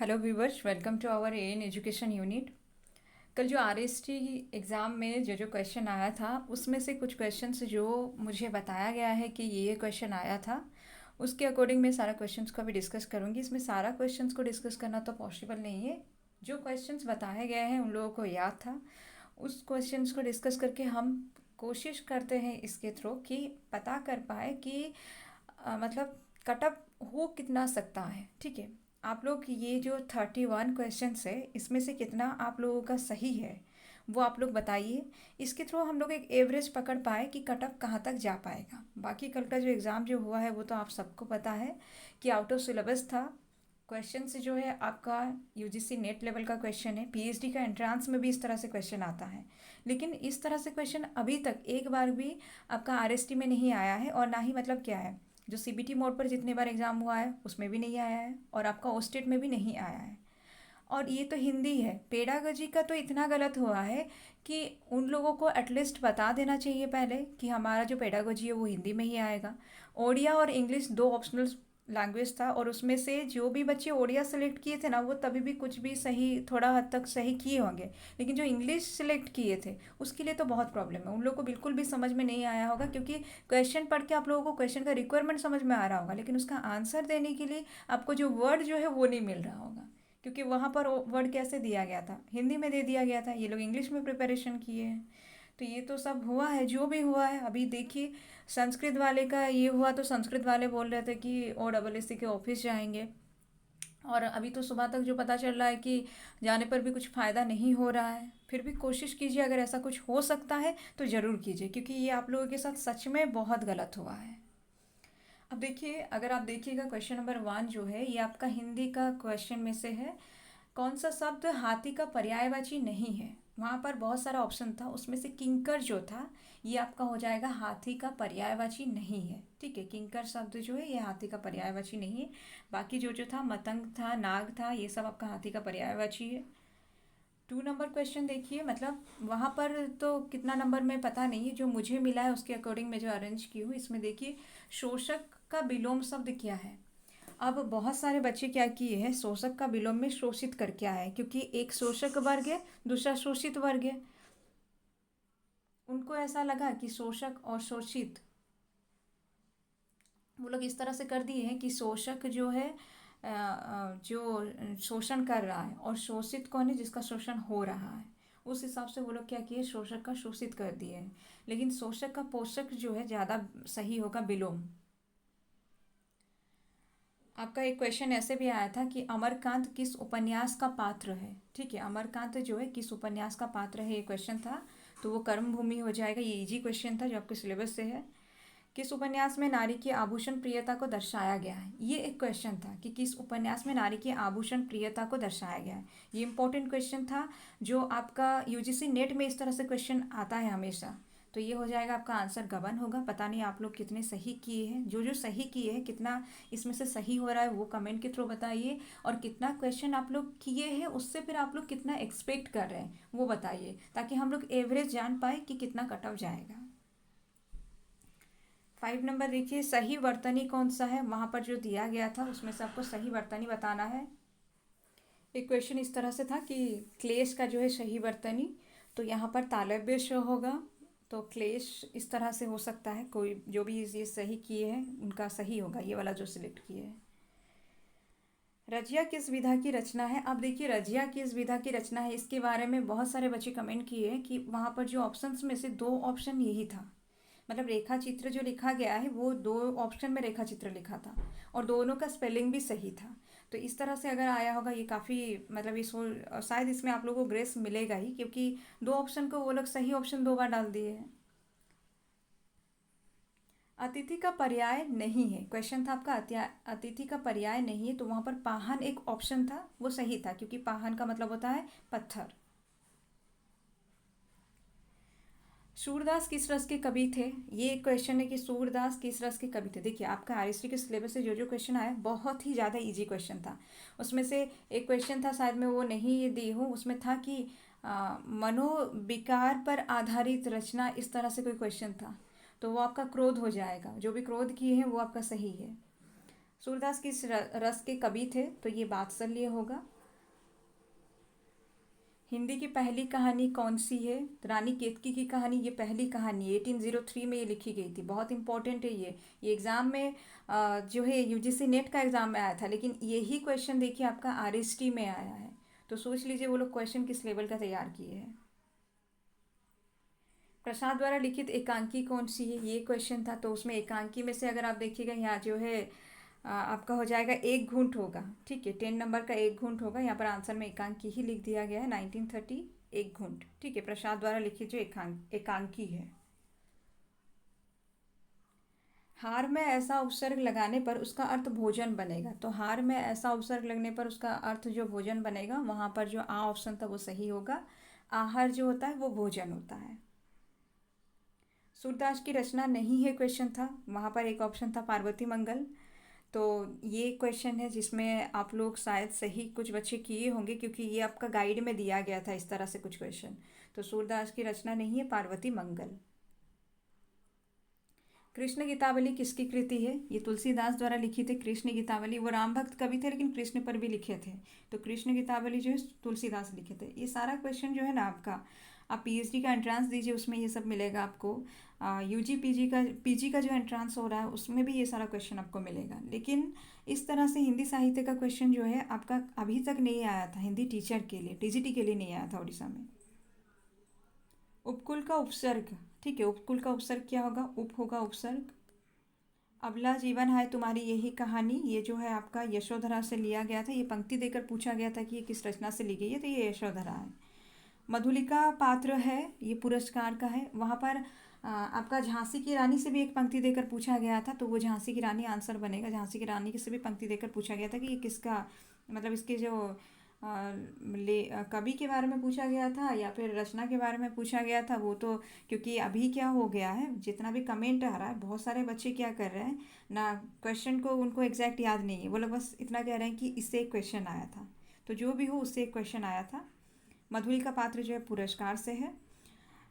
Hello viewers, welcome to our an education unit. कल जो RST exam में जो जो क्वेश्चन आया था उसमें से कुछ क्वेश्चंस जो मुझे बताया गया है कि ये क्वेश्चन आया था, उसके अकॉर्डिंग मैं सारा क्वेश्चंस को अभी डिस्कस करूँगी। इसमें सारा क्वेश्चंस को डिस्कस करना तो पॉसिबल नहीं है। जो क्वेश्चंस बताए गए हैं उन लोगों को याद था, उस क्वेश्चंस को डिस्कस करके हम कोशिश करते हैं इसके थ्रू कि पता कर पाए कि मतलब कटअप हो कितना सकता है। ठीक है, आप लोग ये जो 31 क्वेश्चंस है इसमें से कितना आप लोगों का सही है वो आप लोग बताइए। इसके थ्रू हम लोग एक एवरेज पकड़ पाए कि कटअप कहाँ तक जा पाएगा। बाकी कल का जो एग्ज़ाम जो हुआ है वो तो आप सबको पता है कि आउट ऑफ सिलेबस था। क्वेश्चन से जो है आपका यूजीसी नेट लेवल का क्वेश्चन है, पीएचडी का एंट्रांस में भी इस तरह से क्वेश्चन आता है, लेकिन इस तरह से क्वेश्चन अभी तक एक बार भी आपका आरएसटी में नहीं आया है। और ना ही मतलब क्या है, जो सीबीटी मोड पर जितने बार एग्ज़ाम हुआ है उसमें भी नहीं आया है और आपका ओस्टेट में भी नहीं आया है। और ये तो हिंदी है, पेडागोजी का तो इतना गलत हुआ है कि उन लोगों को एटलीस्ट बता देना चाहिए पहले कि हमारा जो पेडागोजी है वो हिंदी में ही आएगा। ओडिया और इंग्लिश दो ऑप्शनल लैंग्वेज था और उसमें से जो भी बच्चे ओडिया सेलेक्ट किए थे ना वो तभी भी कुछ भी सही, थोड़ा हद तक सही किए होंगे, लेकिन जो इंग्लिश सेलेक्ट किए थे उसके लिए तो बहुत प्रॉब्लम है। उन लोगों को बिल्कुल भी समझ में नहीं आया होगा, क्योंकि क्वेश्चन पढ़ के आप लोगों को क्वेश्चन का रिक्वायरमेंट समझ में आ रहा होगा, लेकिन उसका आंसर देने के लिए आपको जो वर्ड जो है वो नहीं मिल रहा होगा, क्योंकि वहाँ पर वर्ड कैसे दिया गया था, हिंदी में दे दिया गया था, ये लोग इंग्लिश में प्रिपरेशन किए हैं। तो ये तो सब हुआ है जो भी हुआ है। अभी देखिए, संस्कृत वाले का ये हुआ तो संस्कृत वाले बोल रहे थे कि ओ डबल एस सी के ऑफिस जाएंगे, और अभी तो सुबह तक जो पता चल रहा है कि जाने पर भी कुछ फ़ायदा नहीं हो रहा है। फिर भी कोशिश कीजिए, अगर ऐसा कुछ हो सकता है तो ज़रूर कीजिए, क्योंकि ये आप लोगों के साथ सच में बहुत गलत हुआ है। अब देखिए, अगर आप देखिएगा क्वेश्चन नंबर 1 जो है ये आपका हिंदी का क्वेश्चन में से है, कौन सा शब्द हाथी का पर्यायवाची नहीं है। वहाँ पर बहुत सारा ऑप्शन था, उसमें से किंकर जो था ये आपका हो जाएगा हाथी का पर्यायवाची नहीं है। ठीक है, किंकर शब्द जो है ये हाथी का पर्यायवाची नहीं है। बाकी जो जो था, मतंग था, नाग था, ये सब आपका हाथी का पर्यायवाची है। 2 नंबर क्वेश्चन देखिए, मतलब वहाँ पर तो कितना नंबर में पता नहीं है, जो मुझे मिला है उसके अकॉर्डिंग मैं जो अरेंज की हूँ, इसमें देखिए शोषक का विलोम शब्द क्या है। अब बहुत सारे बच्चे क्या किए हैं, शोषक का विलोम में शोषित कर क्या है, क्योंकि एक शोषक वर्ग है दूसरा शोषित वर्ग है। उनको ऐसा लगा कि शोषक और शोषित, वो लोग इस तरह से कर दिए हैं कि शोषक जो है जो शोषण कर रहा है, और शोषित कौन है, जिसका शोषण हो रहा है। उस हिसाब से वो लोग क्या किए, शोषक का शोषित कर दिए हैं। लेकिन शोषक का पोषक जो है ज़्यादा सही होगा, विलोम। आपका एक क्वेश्चन ऐसे भी आया था कि अमरकांत किस उपन्यास का पात्र है। ठीक है, अमरकांत जो है किस उपन्यास का पात्र है, ये क्वेश्चन था, तो वो कर्म भूमि हो जाएगा। ये इजी क्वेश्चन था जो आपके सिलेबस से है। किस उपन्यास में नारी की आभूषण प्रियता को दर्शाया गया है, ये एक क्वेश्चन था कि किस उपन्यास में नारी की आभूषण प्रियता को दर्शाया गया है। ये इंपॉर्टेंट क्वेश्चन था, जो आपका यूजीसी नेट में इस तरह से क्वेश्चन आता है हमेशा। तो ये हो जाएगा आपका आंसर, गबन होगा। पता नहीं आप लोग कितने सही किए हैं, जो जो सही किए हैं कितना इसमें से सही हो रहा है वो कमेंट के थ्रू बताइए, और कितना क्वेश्चन आप लोग किए हैं उससे फिर आप लोग कितना एक्सपेक्ट कर रहे हैं वो बताइए, ताकि हम लोग एवरेज जान पाए कि कितना कट ऑफ जाएगा। 5 नंबर देखिए, सही वर्तनी कौन सा है, वहाँ पर जो दिया गया था उसमें से आपको सही वर्तनी बताना है। एक क्वेश्चन इस तरह से था कि क्लेश का जो है सही वर्तनी, तो यहाँ पर तालव्य शो होगा, तो क्लेश इस तरह से हो सकता है। कोई जो भी ये सही किए हैं उनका सही होगा, ये वाला जो सिलेक्ट किए हैं। रजिया किस विधा की रचना है। अब देखिए, रजिया किस विधा की रचना है, इसके बारे में बहुत सारे बच्चे कमेंट किए हैं कि वहाँ पर जो ऑप्शंस में से दो ऑप्शन यही था, मतलब रेखा चित्र जो लिखा गया है वो दो ऑप्शन में रेखा चित्र लिखा था, और दोनों का स्पेलिंग भी सही था। तो इस तरह से अगर आया होगा ये काफ़ी, मतलब इस शायद इसमें आप लोगों को ग्रेस मिलेगा ही, क्योंकि दो ऑप्शन को वो लोग सही ऑप्शन दो बार डाल दिए हैं। अतिथि का पर्याय नहीं है, क्वेश्चन था आपका अतिथि का पर्याय नहीं है, तो वहाँ पर पाहन एक ऑप्शन था, वो सही था, क्योंकि पाहन का मतलब होता है पत्थर। सूरदास किस रस के कवि थे, ये एक क्वेश्चन है कि सूरदास किस रस के कवि थे। देखिए, आपका आरएसटी के सिलेबस से जो जो क्वेश्चन आया बहुत ही ज़्यादा इजी क्वेश्चन था। उसमें से एक क्वेश्चन था, शायद मैं वो नहीं दी हूँ, उसमें था कि मनोविकार पर आधारित रचना, इस तरह से कोई क्वेश्चन था, तो वो आपका क्रोध हो जाएगा। जो भी क्रोध किए हैं वो आपका सही है। सूरदास किस रस के कवि थे? तो ये वात्सल्य होगा। हिंदी की पहली कहानी कौन सी है? तो रानी केतकी की कहानी ये पहली कहानी 1803 में ये लिखी गई थी। बहुत इंपॉर्टेंट है ये एग्ज़ाम में जो है यूजीसी नेट का एग्ज़ाम में आया था, लेकिन यही क्वेश्चन देखिए आपका आरएसटी में आया है। तो सोच लीजिए वो लोग क्वेश्चन किस लेवल का तैयार किए हैं। प्रसाद द्वारा लिखित एकांकी कौन सी है? ये क्वेश्चन था। तो उसमें एकांकी में से अगर आप देखिएगा यहाँ जो है आपका हो जाएगा एक घूंट होगा। ठीक है, 10 नंबर का एक घूंट होगा। यहाँ पर आंसर में एकांकी ही लिख दिया गया है, 1930 एक घूंट। ठीक है, प्रसाद द्वारा लिखित जो एकांकी है। हार में ऐसा उपसर्ग लगाने पर उसका अर्थ भोजन बनेगा। तो हार में ऐसा उपसर्ग लगने पर उसका अर्थ जो भोजन बनेगा, वहाँ पर जो आ ऑप्शन था वो सही होगा। आहार जो होता है वो भोजन होता है। सूरदास की रचना नहीं है क्वेश्चन था, वहाँ पर एक ऑप्शन था पार्वती मंगल। तो ये क्वेश्चन है जिसमें आप लोग शायद सही कुछ बच्चे किए होंगे, क्योंकि ये आपका गाइड में दिया गया था इस तरह से कुछ क्वेश्चन। तो सूरदास की रचना नहीं है, पार्वती मंगल। कृष्ण गीतावली किसकी कृति है? ये तुलसीदास द्वारा लिखी थी कृष्ण गीतावली। वो राम भक्त कवि थे लेकिन कृष्ण पर भी लिखे थे। तो कृष्ण गीतावली जो है तुलसीदास लिखे थे। ये सारा क्वेश्चन जो है ना आपका, आप पीएचडी का एंट्रांस दीजिए, उसमें ये सब मिलेगा आपको। यूजी पीजी का जो एंट्रांस हो रहा है उसमें भी ये सारा क्वेश्चन आपको मिलेगा। लेकिन इस तरह से हिंदी साहित्य का क्वेश्चन जो है आपका अभी तक नहीं आया था हिंदी टीचर के लिए, टीजीटी के लिए नहीं आया था उड़ीसा में। उपकुल का उपसर्ग, ठीक है, उपकुल का उपसर्ग क्या होगा? उप होगा उपसर्ग। अबला जीवन है तुम्हारी यही कहानी, ये जो है आपका यशोधरा से लिया गया था। ये पंक्ति देकर पूछा गया था कि ये किस रचना से ली गई है, तो ये यशोधरा है। मधुलिका पात्र है, ये पुरस्कार का है। वहाँ पर आपका झांसी की रानी से भी एक पंक्ति देकर पूछा गया था, तो वो झांसी की रानी आंसर बनेगा। झांसी की रानी से भी पंक्ति देकर पूछा गया था कि ये किसका, मतलब इसके जो कवि के बारे में पूछा गया था या फिर रचना के बारे में पूछा गया था। वो तो क्योंकि अभी क्या हो गया है, जितना भी कमेंट आ रहा है, बहुत सारे बच्चे क्या कर रहे हैं ना, क्वेश्चन को उनको एग्जैक्ट याद नहीं है। वो लोग बस इतना कह रहे हैं कि इससे एक क्वेश्चन आया था। तो जो भी हो उससे एक क्वेश्चन आया था। मधुलिका पात्र जो है पुरस्कार से है।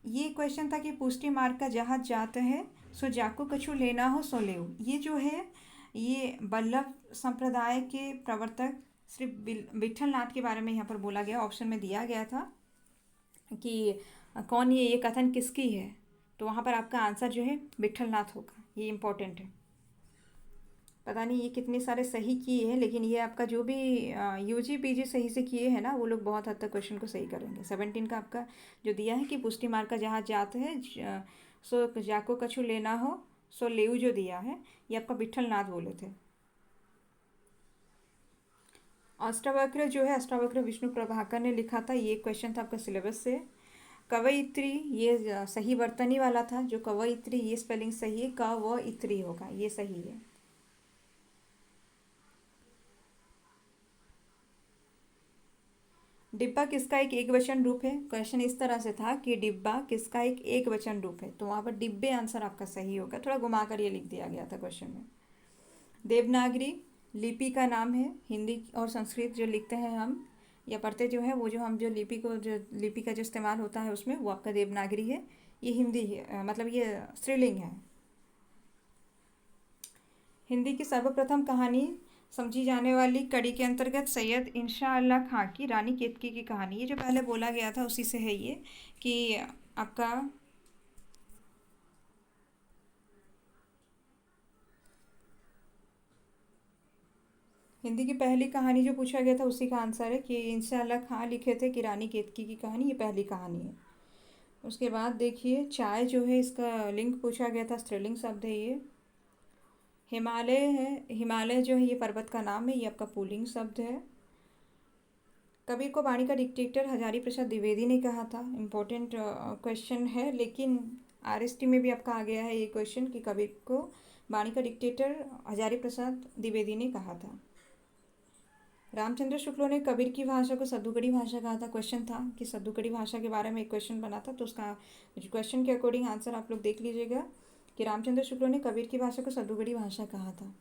ये क्वेश्चन था कि पुष्टि मार्ग का जहाज जात है, सो जाको कछु लेना हो सो ले। ये जो है ये वल्लभ संप्रदाय के प्रवर्तक श्री विठल नाथ के बारे में यहाँ पर बोला गया। ऑप्शन में दिया गया था कि कौन ये कथन किसकी है, तो वहाँ पर आपका आंसर जो है विठल नाथ होगा। ये इम्पोर्टेंट है। पता नहीं ये कितने सारे सही किए हैं, लेकिन ये आपका जो भी यूजी पीजी सही से किए हैं ना, वो लोग बहुत हद तक क्वेश्चन को सही करेंगे। 17 का आपका जो दिया है कि पुष्टि मार्ग का जहाँ जात है सो जाको कछु लेना हो सो लेऊ, जो दिया है ये आपका विठल नाथ बोले थे। अष्टावक्र जो है, अष्टावक्र विष्णु प्रभाकर ने लिखा था। ये क्वेश्चन था आपका सिलेबस से। कवयित्री ये सही वर्तनी वाला था। जो कवयित्री ये स्पेलिंग सही है, क व इत्री होगा, ये सही है। डिब्बा किसका एक वचन रूप है? क्वेश्चन इस तरह से था कि डिब्बा किसका एक वचन रूप है, तो वहाँ पर डिब्बे आंसर आपका सही होगा। थोड़ा घुमा कर ये लिख दिया गया था क्वेश्चन में। देवनागरी लिपि का नाम है। हिंदी और संस्कृत जो लिखते हैं हम या पढ़ते जो है, वो जो हम जो लिपि का जो इस्तेमाल होता है उसमें, वो आपका देवनागरी है। ये हिंदी है, मतलब ये स्त्रीलिंग है। हिंदी की सर्वप्रथम कहानी समझी जाने वाली कड़ी के अंतर्गत सैयद इंशा अल्लाह खां की रानी केतकी की कहानी, ये जो पहले बोला गया था उसी से है ये कि आपका हिंदी की पहली कहानी जो पूछा गया था उसी का आंसर है कि इंशा अल्लाह खां लिखे थे कि रानी केतकी की कहानी, ये पहली कहानी है। उसके बाद देखिए चाय जो है, इसका लिंक पूछा गया था, स्त्रीलिंग शब्द है ये। हिमालय है, हिमालय जो है ये पर्वत का नाम है, ये आपका पुल्लिंग शब्द है। कबीर को वाणी का डिक्टेटर हजारी प्रसाद द्विवेदी ने कहा था। इम्पोर्टेंट क्वेश्चन है, लेकिन आरएसटी में भी आपका आ गया है ये क्वेश्चन कि कबीर को वाणी का डिक्टेटर हजारी प्रसाद द्विवेदी ने कहा था। रामचंद्र शुक्लों ने कबीर की भाषा को सद्दुगड़ी भाषा कहा था। क्वेश्चन था कि सद्दुगड़ी भाषा के बारे में एक क्वेश्चन बना था, तो उसका क्वेश्चन के अकॉर्डिंग आंसर आप लोग देख लीजिएगा कि रामचंद्र शुक्लों ने कबीर की भाषा को सद्दुगड़ी भाषा कहा था।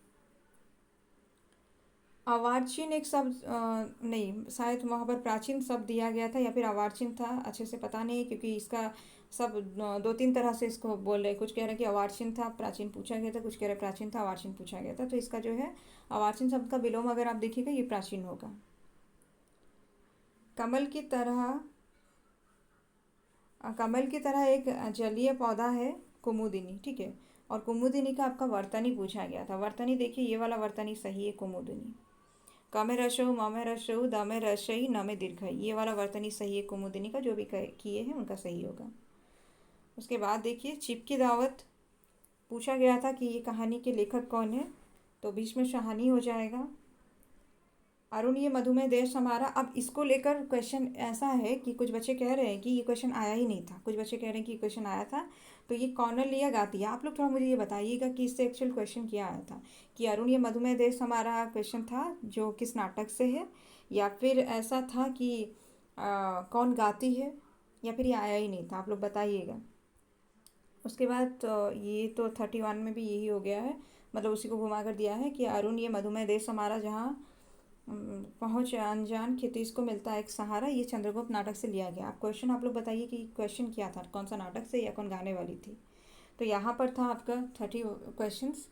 अर्वाचीन एक शब्द नहीं, शायद वहाँ पर प्राचीन शब्द दिया गया था या फिर अर्वाचीन था, अच्छे से पता नहीं, क्योंकि इसका सब दो तीन तरह से इसको बोल रहे, कुछ कह रहे हैं कि अर्वाचीन था प्राचीन पूछा गया था, कुछ कह रहे प्राचीन था अर्वाचीन पूछा गया था। तो इसका जो है अर्वाचीन शब्द का विलोम अगर आप देखिएगा ये प्राचीन होगा। कमल की तरह, कमल की तरह एक जलीय पौधा है कुमुदिनी, ठीक है। और कुमुदिनी का आपका वर्तनी पूछा गया था। वर्तनी देखिए, ये वाला वर्तनी सही है कुमुदिनी। क में रसऊ, म में रसऊ, द में रसई, न में दीर्घई, ये वाला वर्तनी सही है कुमुदिनी का। जो भी किए हैं उनका सही होगा। उसके बाद देखिए चिप की दावत पूछा गया था कि ये कहानी के लेखक कौन है, तो भीष्म शाहनी हो जाएगा। अरुण ये मधुमेह देश हमारा, अब इसको लेकर क्वेश्चन ऐसा है कि कुछ बच्चे कह रहे हैं कि ये क्वेश्चन आया ही नहीं था, कुछ बच्चे कह रहे हैं कि ये क्वेश्चन आया था। तो ये कॉर्नर लिया गाती है, आप लोग थोड़ा मुझे ये बताइएगा कि इससे एक्चुअल क्वेश्चन क्या आया था, कि अरुण ये मधुमेह देश हमारा क्वेश्चन था जो किस नाटक से है, या फिर ऐसा था कि कौन गाती है, या फिर ये आया ही नहीं था, आप लोग बताइएगा। उसके बाद ये तो 31 में भी यही हो गया है, मतलब उसी को घुमा कर दिया है कि अरुण ये मधुमेह देश हमारा जहाँ पहुँच अनजान खितीज को मिलता है एक सहारा, ये चंद्रगुप्त नाटक से लिया गया। आप क्वेश्चन आप लोग बताइए कि क्वेश्चन क्या था, कौन सा नाटक से या कौन गाने वाली थी। तो यहाँ पर था आपका 30 क्वेश्चंस।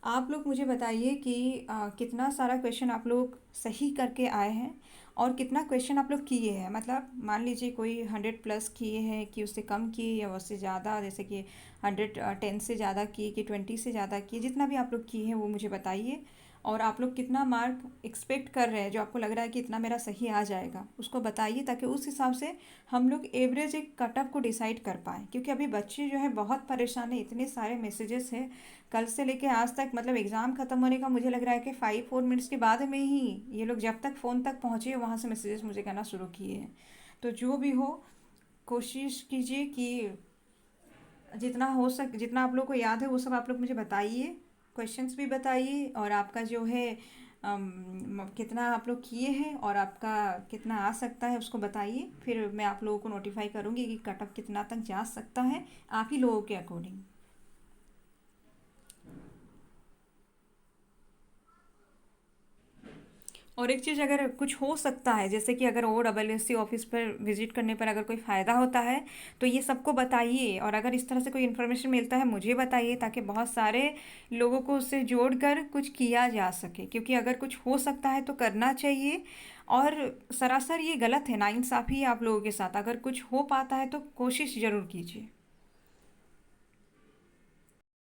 आप लोग मुझे बताइए कि कितना सारा क्वेश्चन आप लोग सही करके आए हैं और कितना क्वेश्चन आप लोग किए हैं। मतलब मान लीजिए कोई 100+ किए हैं कि उससे कम किए या उससे ज़्यादा, जैसे कि 110 से ज़्यादा किए कि 20 से ज़्यादा किए, जितना भी आप लोग किए हैं वो मुझे बताइए। और आप लोग कितना मार्क एक्सपेक्ट कर रहे हैं, जो आपको लग रहा है कि इतना मेरा सही आ जाएगा, उसको बताइए, ताकि उस हिसाब से हम लोग एवरेज एक कट ऑफ को डिसाइड कर पाएँ। क्योंकि अभी बच्चे जो है बहुत परेशान है, इतने सारे मैसेजेस हैं कल से लेके आज तक, मतलब एग्ज़ाम ख़त्म होने का मुझे लग रहा है कि 5-4 मिनट्स के बाद में ही ये लोग जब तक फ़ोन तक पहुँचे वहाँ से मैसेजेस मुझे करना शुरू किए हैं। तो जो भी हो कोशिश कीजिए कि जितना आप लोग को याद है वो सब आप लोग मुझे बताइए, क्वेश्चंस भी बताइए, और आपका जो है कितना आप लोग किए हैं और आपका कितना आ सकता है उसको बताइए। फिर मैं आप लोगों को नोटिफाई करूँगी कि कट ऑफ कितना तक जा सकता है आप ही लोगों के अकॉर्डिंग। और एक चीज़ अगर कुछ हो सकता है, जैसे कि अगर OSSC ऑफिस पर विजिट करने पर अगर कोई फ़ायदा होता है तो ये सबको बताइए, और अगर इस तरह से कोई इन्फॉर्मेशन मिलता है मुझे बताइए, ताकि बहुत सारे लोगों को उससे जोड़कर कुछ किया जा सके। क्योंकि अगर कुछ हो सकता है तो करना चाहिए, और सरासर ये गलत है, नाइंसाफ़ी है आप लोगों के साथ। अगर कुछ हो पाता है तो कोशिश ज़रूर कीजिए।